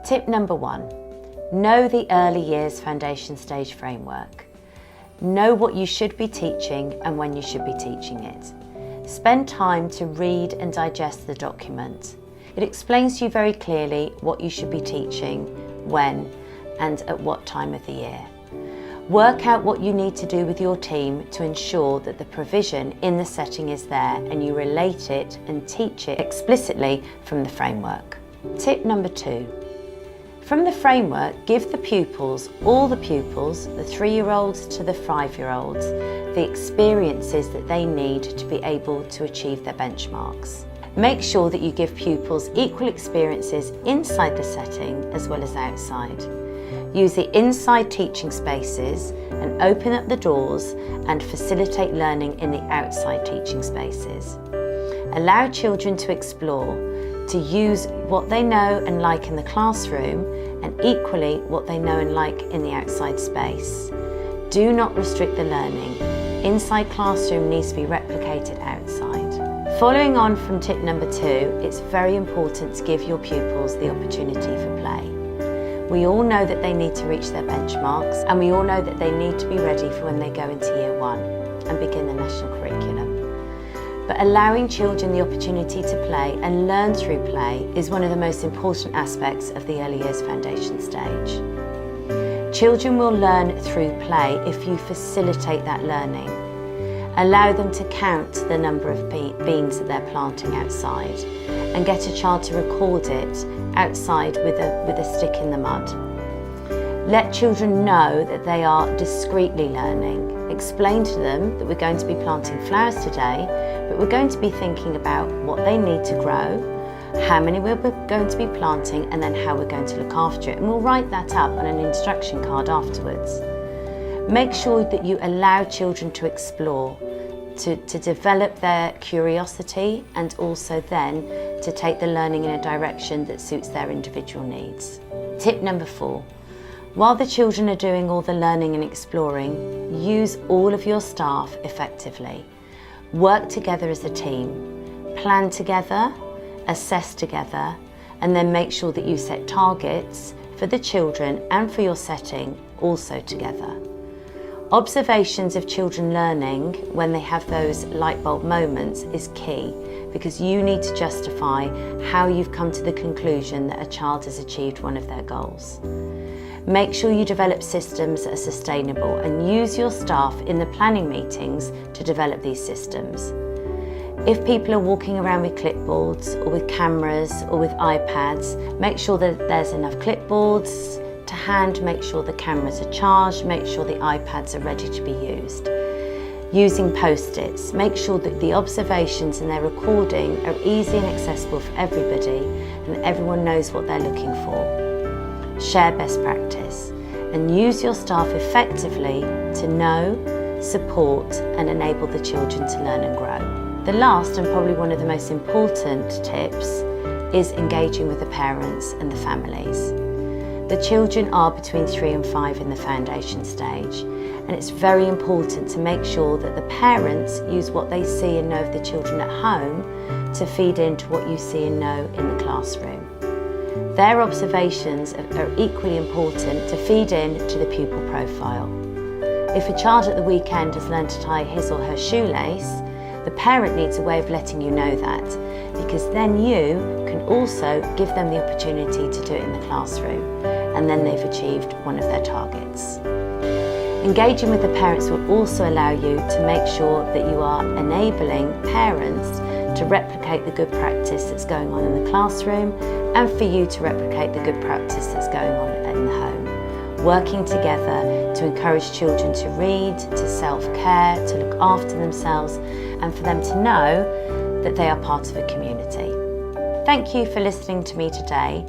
Tip number 1, know the early years foundation stage framework. Know what you should be teaching and when you should be teaching it. Spend time to read and digest the document. It explains to you very clearly what you should be teaching, when, and at what time of the year. Work out what you need to do with your team to ensure that the provision in the setting is there and you relate it and teach it explicitly from the framework. Tip number 2. From the framework, give the pupils, all the pupils, the 3-year-olds to the 5-year-olds, the experiences that they need to be able to achieve their benchmarks. Make sure that you give pupils equal experiences inside the setting as well as outside. Use the inside teaching spaces and open up the doors and facilitate learning in the outside teaching spaces. Allow children to explore, to use what they know and like in the classroom and equally what they know and like in the outside space. Do not restrict the learning. Inside classroom needs to be replicated outside. Following on from tip number 2, it's very important to give your pupils the opportunity for play. We all know that they need to reach their benchmarks and we all know that they need to be ready for when they go into year 1 and begin the national curriculum. But allowing children the opportunity to play and learn through play is one of the most important aspects of the early years foundation stage. Children will learn through play if you facilitate that learning. Allow them to count the number of beans that they're planting outside and get a child to record it outside with a stick in the mud. Let children know that they are discreetly learning. Explain to them that we're going to be planting flowers today, but we're going to be thinking about what they need to grow, how many we're going to be planting, and then how we're going to look after it. And we'll write that up on an instruction card afterwards. Make sure that you allow children to explore, to develop their curiosity and also then to take the learning in a direction that suits their individual needs. Tip number 4. While the children are doing all the learning and exploring, use all of your staff effectively. Work together as a team, plan together, assess together, and then make sure that you set targets for the children and for your setting also together. Observations of children learning when they have those light bulb moments is key because you need to justify how you've come to the conclusion that a child has achieved one of their goals. Make sure you develop systems that are sustainable and use your staff in the planning meetings to develop these systems. If people are walking around with clipboards or with cameras or with iPads, make sure that there's enough clipboards to hand, make sure the cameras are charged, make sure the iPads are ready to be used. Using post-its, make sure that the observations and their recording are easy and accessible for everybody and everyone knows what they're looking for. Share best practice and use your staff effectively to know, support and enable the children to learn and grow. The last and probably one of the most important tips is engaging with the parents and the families. The children are between 3 and 5 in the foundation stage and it's very important to make sure that the parents use what they see and know of the children at home to feed into what you see and know in the classroom. Their observations are equally important to feed in to the pupil profile. If a child at the weekend has learned to tie his or her shoelace, the parent needs a way of letting you know that, because then you can also give them the opportunity to do it in the classroom, and then they've achieved one of their targets. Engaging with the parents will also allow you to make sure that you are enabling parents to replicate the good practice that's going on in the classroom and for you to replicate the good practice that's going on in the home. Working together to encourage children to read, to self-care, to look after themselves and for them to know that they are part of a community. Thank you for listening to me today.